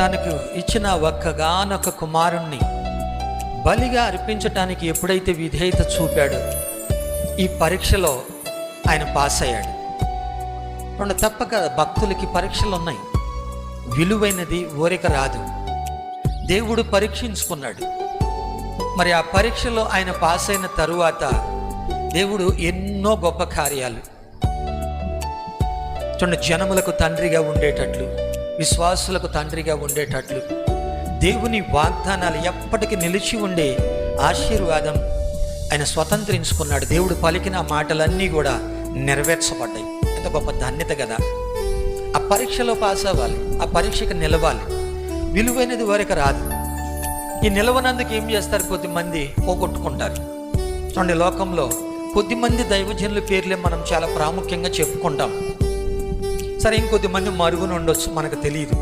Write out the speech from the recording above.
తనకు ఇచ్చిన ఒక్కగానొక్క కుమారుణ్ణి బలిగా అర్పించటానికి ఎప్పుడైతే విధేయత చూపాడో ఈ పరీక్షలో ఆయన పాస్ అయ్యాడు. తప్పక భక్తులకి పరీక్షలు ఉన్నాయి. విలువైనది ఊరిక రాదు. దేవుడు పరీక్షించుకున్నాడు. మరి ఆ పరీక్షలో ఆయన పాస్ అయిన తరువాత దేవుడు ఎన్నో గొప్ప కార్యాలు జనములకు తండ్రిగా ఉండేటట్లు, విశ్వాసులకు తండ్రిగా ఉండేటట్లు, దేవుని వాగ్దానాలు ఎప్పటికీ నిలిచి ఉండే ఆశీర్వాదం ఆయన స్వతంత్రించుకున్నాడు. దేవుడు పలికిన మాటలన్నీ కూడా నెరవేర్చబడ్డాయి. ఎంత గొప్ప ధన్యత కదా! ఆ పరీక్షలో పాస్ అవ్వాలి, ఆ పరీక్షకు నిలవాలి. విలువైనది వరకు రాదు. ఈ నిలవనందుకు ఏం చేస్తారు? కొద్దిమంది పోగొట్టుకుంటారు. చూడండి, లోకంలో కొద్దిమంది దైవజనుల పేర్లే మనం చాలా ప్రాముఖ్యంగా చెప్పుకుంటాం. సరే, ఇంకొద్దిమంది మరుగున ఉండొచ్చు, మనకు తెలియదు.